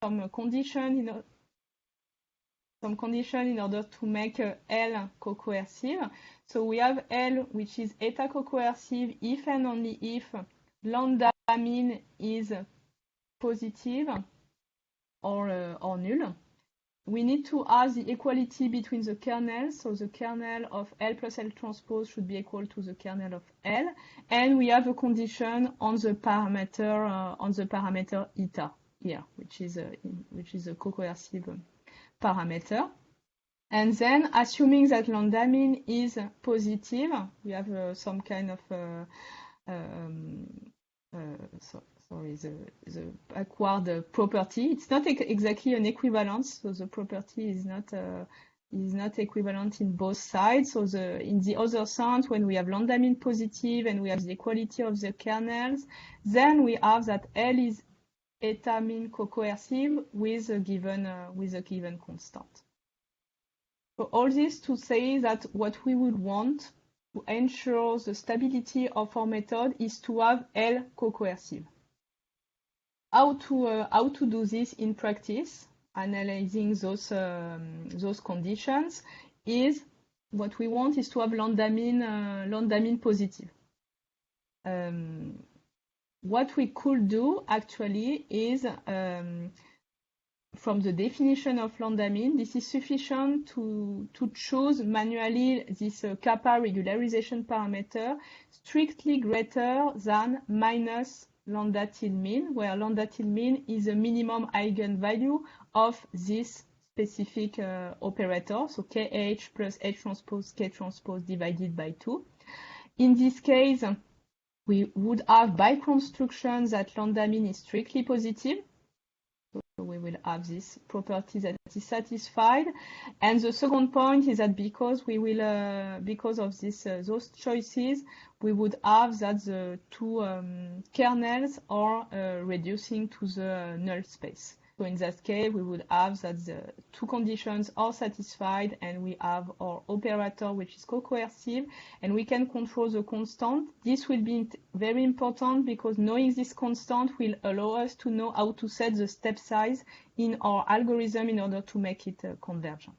some condition in order to make L co-coercive. So we have L, which is eta co-coercive if and only if lambda mean is positive or null. We need to have the equality between the kernels, so the kernel of L plus L transpose should be equal to the kernel of L, and we have a condition on the parameter eta here, which is a co-coercive parameter. And then, assuming that lambda mean is positive, we have some kind of the backward property. It's not exactly an equivalence, so the property is not equivalent in both sides. So in the other sense, when we have lambda mean positive and we have the equality of the kernels, then we have that L is eta mean co-coercive with a given constant. So all this to say that what we would want to ensure the stability of our method is to have L co-coercive. How to do this in practice, analyzing those conditions, is what we want is to have lambda mean positive. What we could do actually is from the definition of lambda mean, this is sufficient to choose manually this kappa regularization parameter strictly greater than minus lambda tilde mean, where lambda tilde mean is a minimum eigenvalue of this specific operator, so kh plus h transpose k transpose divided by 2. In this case, we would have by construction that lambda mean is strictly positive. So we will have this property that is satisfied. And the second point is that because of those choices, we would have that the two kernels are reducing to the null space. So in that case, we would have that the two conditions are satisfied and we have our operator which is co-coercive and we can control the constant. This will be very important because knowing this constant will allow us to know how to set the step size in our algorithm in order to make it convergent.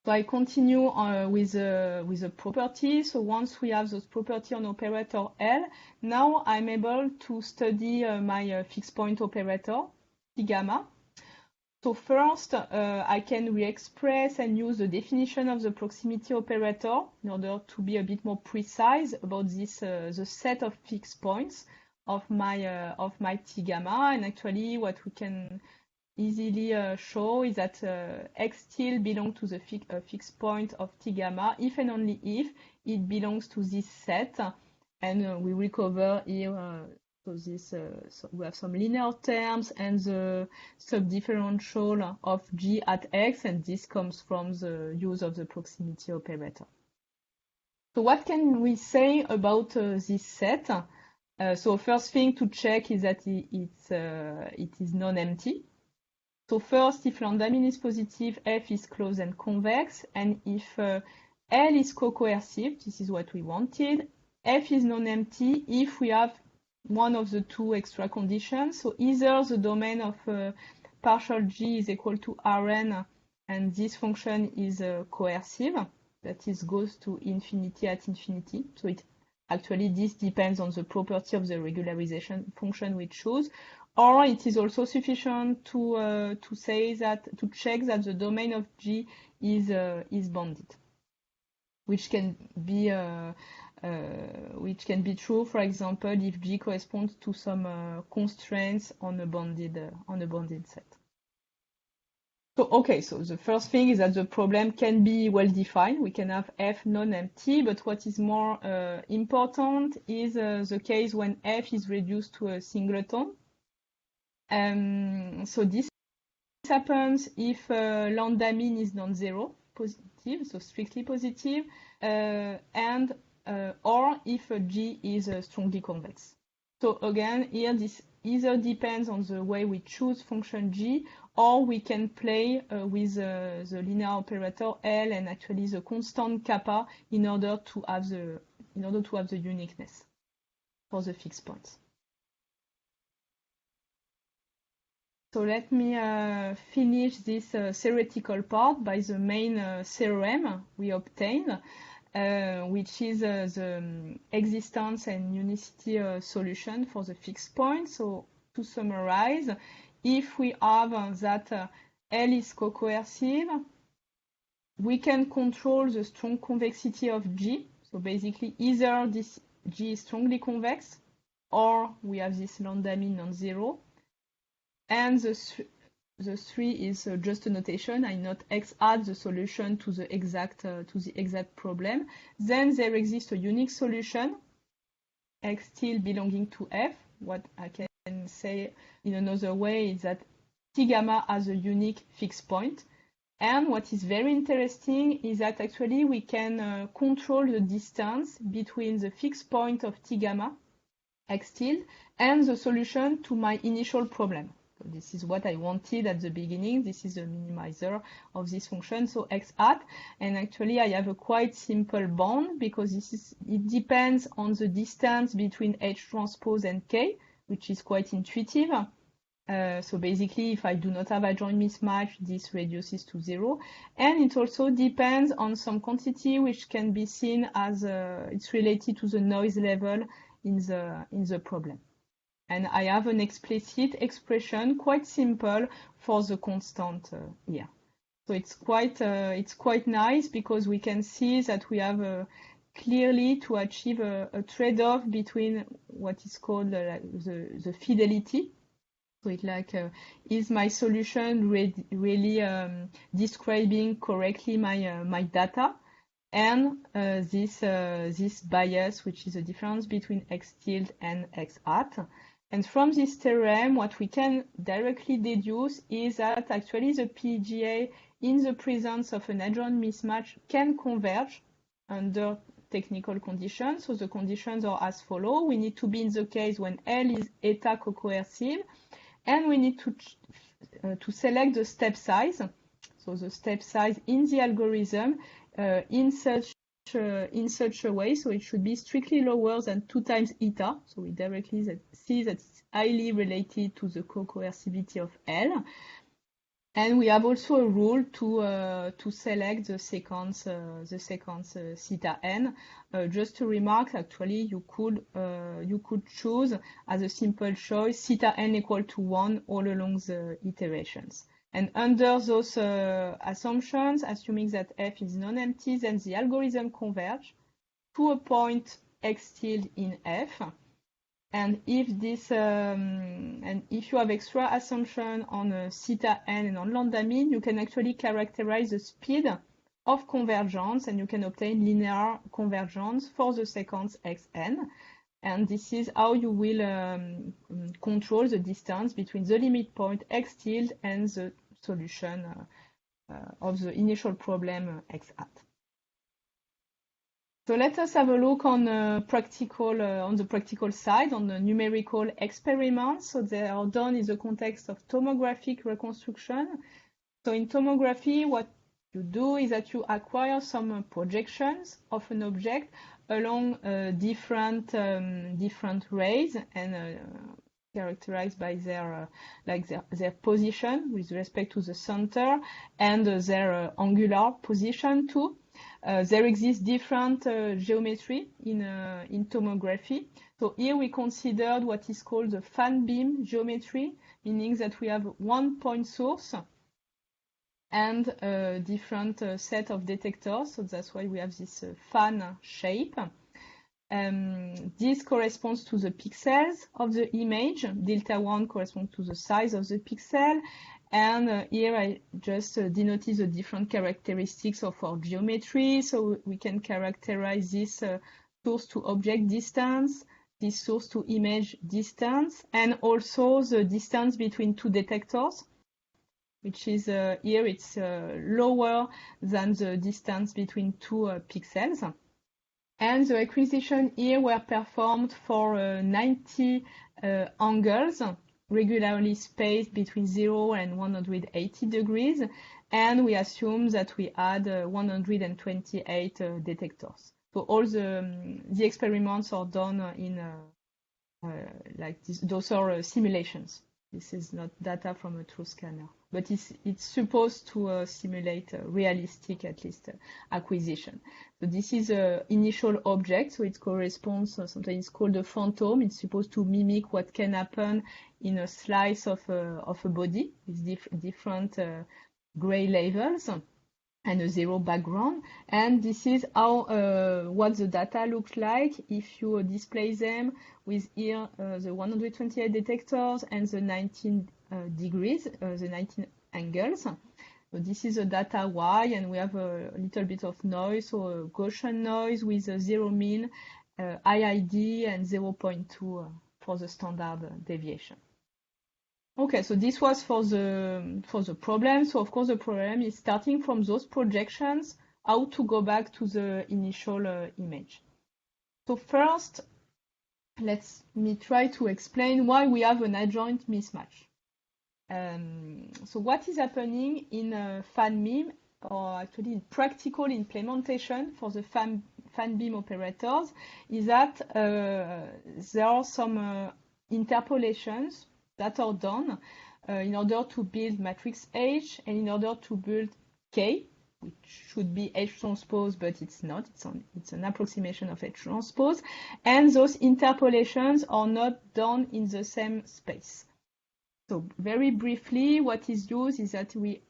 So I continue with the property. So once we have those property on operator L, now I'm able to study my fixed point operator, T gamma. So first, I can re-express and use the definition of the proximity operator in order to be a bit more precise about this the set of fixed points of my T gamma. And actually, what we can easily show is that X still belongs to the fixed point of T gamma if and only if it belongs to this set. And we recover here, so we have some linear terms and the subdifferential of G at X, and this comes from the use of the proximity operator. So what can we say about this set? So first thing to check is that it is non-empty. So first, if lambda mean is positive, F is closed and convex, and if L is co-coercive, this is what we wanted, F is non-empty if we have one of the two extra conditions. So either the domain of partial G is equal to Rn, and this function is coercive, that is goes to infinity at infinity. So it actually this depends on the property of the regularization function we choose. Or it is also sufficient to say that to check that the domain of G is bounded, which can be true, for example, if G corresponds to some constraints on a bounded set. So okay, so the first thing is that the problem can be well defined. We can have F non-empty, but what is more important is the case when F is reduced to a singleton. So this happens if lambda mean is non-zero, positive, so strictly positive, and or if G is strongly convex. So again, here this either depends on the way we choose function G, or we can play with the linear operator L and actually the constant kappa in order to have the uniqueness for the fixed points. So let me finish this theoretical part by the main theorem we obtained, which is the existence and unicity solution for the fixed point. So to summarize, if we have that L is co-coercive, we can control the strong convexity of G. So basically either this G is strongly convex or we have this lambda mean non-zero. And the 3 is just a notation. I not X add the solution to the exact problem. Then there exists a unique solution, X still belonging to F. What I can say in another way is that T gamma has a unique fixed point. And what is very interesting is that actually we can control the distance between the fixed point of T gamma, X tilde, and the solution to my initial problem. So this is what I wanted at the beginning. This is a minimizer of this function, so X hat. And actually I have a quite simple bound because it depends on the distance between H transpose and K, which is quite intuitive. So basically, if I do not have a joint mismatch, this reduces to 0. And it also depends on some quantity which can be seen as it's related to the noise level in the problem. And I have an explicit expression, quite simple, for the constant here. So it's quite nice because we can see that we have clearly to achieve a trade-off between what is called the fidelity. So it's like, is my solution really describing correctly my data? And this bias, which is the difference between X tilde and X hat. And from this theorem, what we can directly deduce is that actually the PGA in the presence of an adjoint mismatch can converge under technical conditions. So the conditions are as follow. We need to be in the case when L is eta co-coercive, and we need to select the step size. So the step size in the algorithm in such a way, so it should be strictly lower than 2 times eta. So we directly see that it's highly related to the co-coercivity of L. And we have also a rule to select the sequence theta n. Just to remark, actually, you could choose as a simple choice theta n equal to 1 all along the iterations. And under those assumptions, assuming that F is non-empty, then the algorithm converges to a point X tilde in F. And if you have extra assumption on theta n and on lambda mean, you can actually characterize the speed of convergence, and you can obtain linear convergence for the sequence xn. And this is how you will control the distance between the limit point X tilde and the solution of the initial problem X hat. So let us have a look on the practical side, on the numerical experiments. So they are done in the context of tomographic reconstruction. So in tomography, what you do is that you acquire some projections of an object along different rays and characterized by their position with respect to the center and their angular position too. There exists different geometry in tomography. So here we considered what is called the fan beam geometry, meaning that we have one point source and a different set of detectors. So that's why we have this fan shape. This corresponds to the pixels of the image. Delta 1 corresponds to the size of the pixel. And here I just denoted the different characteristics of our geometry. So we can characterize this source to object distance, this source to image distance, and also the distance between two detectors, which is here it's lower than the distance between two pixels. And the acquisition here were performed for 90 angles, regularly spaced between 0 and 180 degrees, and we assume that we had 128 detectors. So all the experiments are done in like this, those are simulations. This is not data from a true scanner, but it's supposed to simulate a realistic, at least, acquisition. So this is an initial object, so it corresponds, sometimes it's called a phantom. It's supposed to mimic what can happen in a slice of a body with different gray levels and a zero background. And this is how what the data looks like if you display them with here the 128 detectors and the 19 degrees, the 19 angles. So this is the data Y, and we have a little bit of noise, so a Gaussian noise with a zero mean, IID, and 0.2 for the standard deviation. Okay, so this was for the problem. So of course the problem is starting from those projections, how to go back to the initial image. So first, let me try to explain why we have an adjoint mismatch. So what is happening in FANBIM, or actually practical implementation for the FANBIM operators, is that there are some interpolations that are done in order to build matrix H and in order to build K, which should be H transpose, but it's not. It's an approximation of H transpose. And those interpolations are not done in the same space. So very briefly, what is used is that we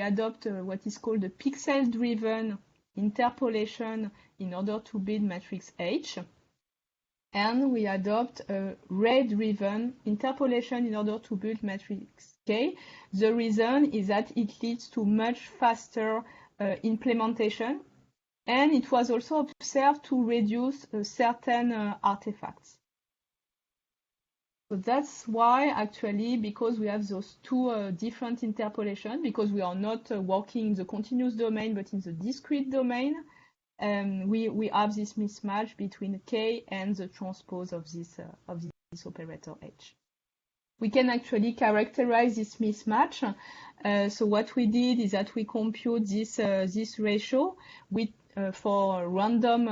adopt what is called a pixel-driven interpolation in order to build matrix H. And we adopt a ray-driven interpolation in order to build matrix K. The reason is that it leads to much faster implementation, and it was also observed to reduce certain artifacts. So that's why, actually, because we have those two different interpolations, because we are not working in the continuous domain but in the discrete domain, we have this mismatch between K and the transpose of this operator H. We can actually characterize this mismatch. So what we did is that we compute this ratio with for random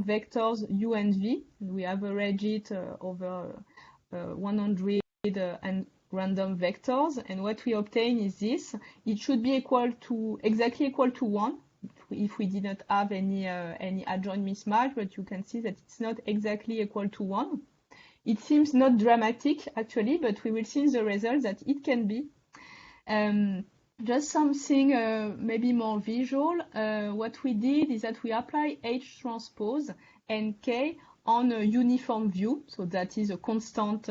vectors U and V. We average it over 100 and random vectors, and what we obtain is this. It should be exactly equal to 1. If we did not have any adjoint mismatch, but you can see that it's not exactly equal to 1. It seems not dramatic, actually, but we will see in the results that it can be. Just something maybe more visual. What we did is that we apply H transpose and K on a uniform view, so that is a constant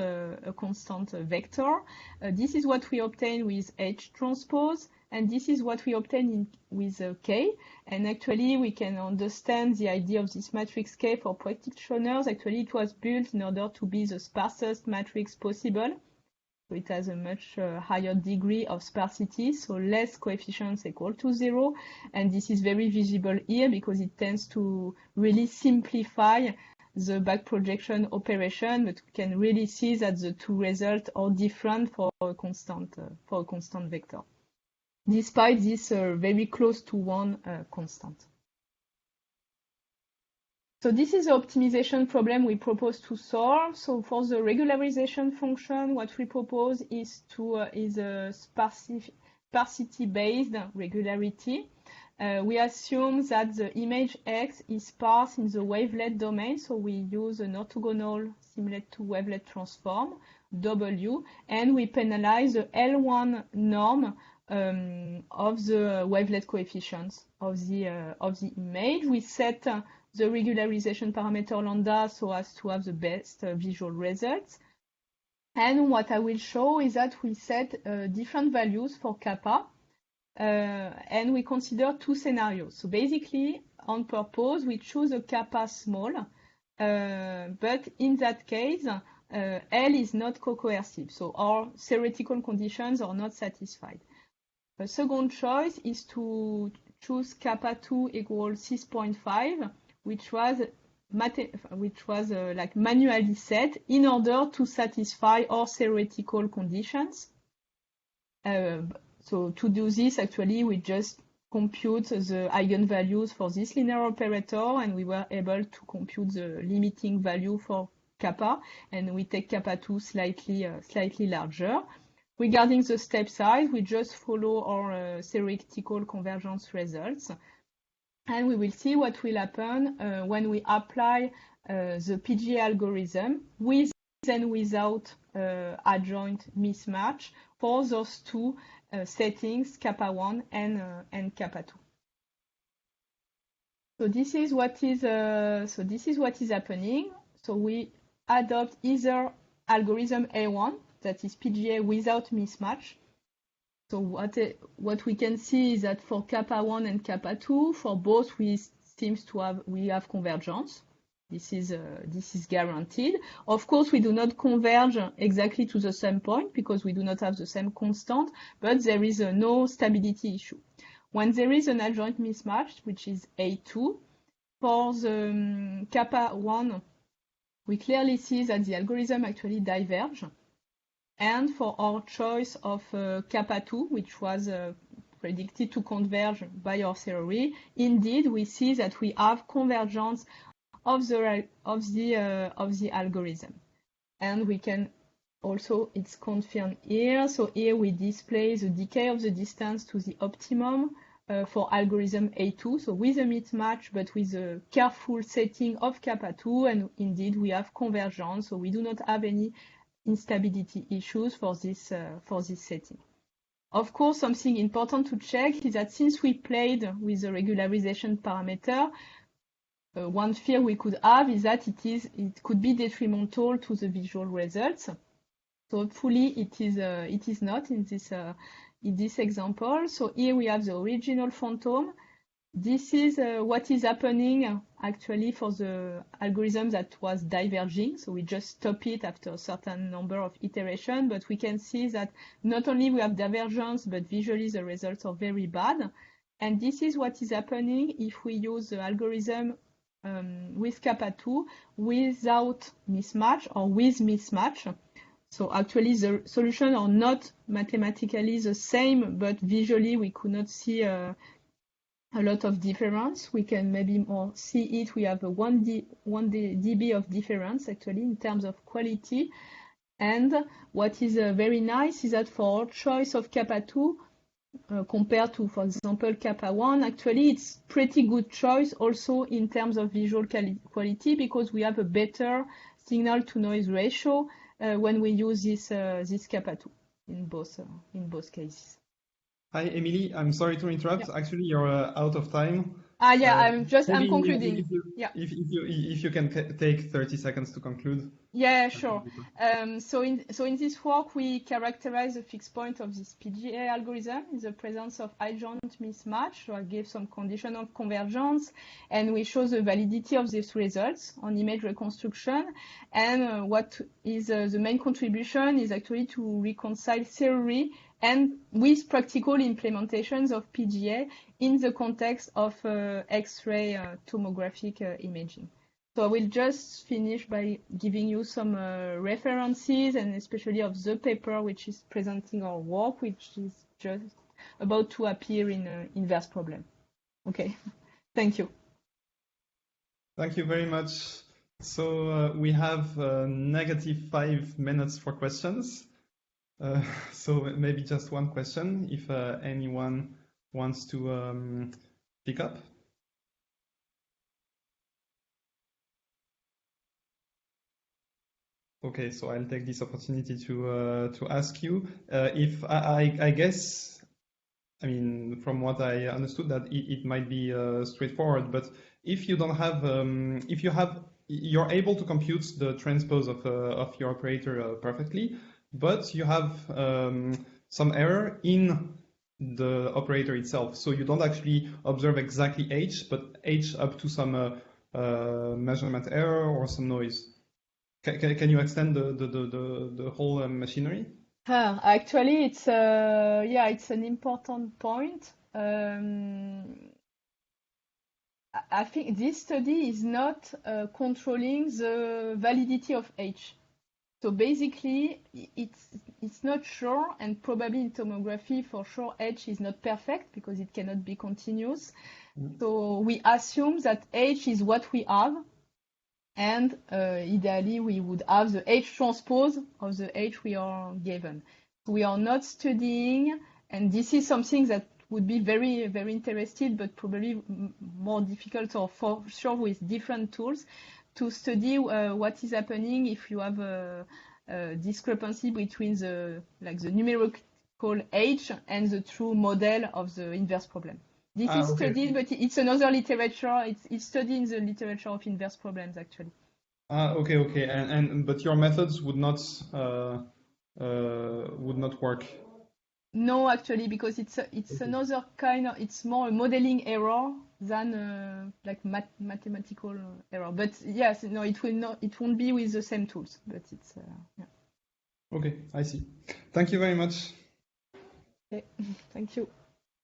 vector. This is what we obtain with H transpose. And this is what we obtain with K. And actually, we can understand the idea of this matrix K for practitioners. Actually, it was built in order to be the sparsest matrix possible. So it has a much higher degree of sparsity, so less coefficients equal to 0. And this is very visible here because it tends to really simplify the back projection operation, but we can really see that the two results are different for a constant vector, despite this very close to 1 constant. So this is the optimization problem we propose to solve. So for the regularization function, what we propose is a sparsity-based regularity. We assume that the image X is sparse in the wavelet domain, so we use an orthogonal simulate to wavelet transform, W, and we penalize the L1 norm of the wavelet coefficients of the image. We set the regularization parameter lambda so as to have the best visual results. And what I will show is that we set different values for kappa, and we consider two scenarios. So basically, on purpose, we choose a kappa small, but in that case, L is not co-coercive, so our theoretical conditions are not satisfied. The second choice is to choose kappa 2 equals 6.5, which was like manually set in order to satisfy our theoretical conditions. So to do this, actually, we just compute the eigenvalues for this linear operator, and we were able to compute the limiting value for kappa, and we take kappa 2 slightly larger. Regarding the step size, we just follow our theoretical convergence results, and we will see what will happen when we apply the PGA algorithm with and without adjoint mismatch for those two settings, kappa 1 and kappa 2. So this is what is happening. So we adopt either algorithm A1, that is PGA without mismatch. So what we can see is that for kappa 1 and kappa 2, for both we have convergence. This is guaranteed. Of course, we do not converge exactly to the same point because we do not have the same constant, but there is no stability issue. When there is an adjoint mismatch, which is A2, for the kappa 1, we clearly see that the algorithm actually diverge. And for our choice of kappa 2, which was predicted to converge by our theory, indeed, we see that we have convergence of the algorithm. And we can also, it's confirmed here. So here we display the decay of the distance to the optimum for algorithm A2, so with a mismatch, but with a careful setting of kappa 2, and indeed we have convergence, so we do not have any instability issues for this setting. Of course, something important to check is that since we played with the regularization parameter, one fear we could have is that it could be detrimental to the visual results. So hopefully it is not in this example. So here we have the original phantom. This is what is happening actually for the algorithm that was diverging. So we just stop it after a certain number of iterations, but we can see that not only we have divergence, but visually the results are very bad. And this is what is happening if we use the algorithm with kappa 2 without mismatch or with mismatch. So actually the solutions are not mathematically the same, but visually we could not see a lot of difference. We can maybe more see it. We have a 1 dB of difference actually in terms of quality. And what is very nice is that for our choice of kappa 2, compared to, for example, kappa 1, actually it's pretty good choice also in terms of visual quality because we have a better signal to noise ratio when we use this kappa 2 in both cases. Hi, Emily. I'm sorry to interrupt. Yeah. Actually, you're out of time. Yeah, I'm concluding. If you can take 30 seconds to conclude. Yeah, sure. So in this work, we characterize the fixed point of this PGA algorithm in the presence of adjoint mismatch. So I gave some condition of convergence, and we show the validity of these results on image reconstruction. And what is the main contribution is actually to reconcile theory and with practical implementations of PGA in the context of X-ray tomographic imaging. So I will just finish by giving you some references, and especially of the paper which is presenting our work, which is just about to appear in Inverse Problem. Okay, thank you. Thank you very much. So we have -5 minutes for questions. So maybe just one question if anyone wants to pick up. Okay, so I'll take this opportunity to ask you if I guess, I mean, from what I understood, that it might be straightforward, but if you don't have, you're able to compute the transpose of your operator perfectly, but you have some error in the operator itself, so you don't actually observe exactly H, but H up to some measurement error or some noise. Can you extend the whole machinery? Actually, it's an important point. I think this study is not controlling the validity of H. So basically, it's not sure, and probably in tomography for sure H is not perfect because it cannot be continuous. So we assume that H is what we have. and ideally we would have the H transpose of the H we are given. We are not studying, and this is something that would be very, very interesting, but probably more difficult, or for sure with different tools, to study what is happening if you have a discrepancy between the numerical H and the true model of the inverse problem. This is studied, but it's another literature. It's studied in the literature of inverse problems, actually. Okay. But your methods would not work. No, actually, because it's another kind of, it's more a modeling error than like mathematical error. But yes, no, it won't be with the same tools. But it's yeah. Okay, I see. Thank you very much. Okay, thank you.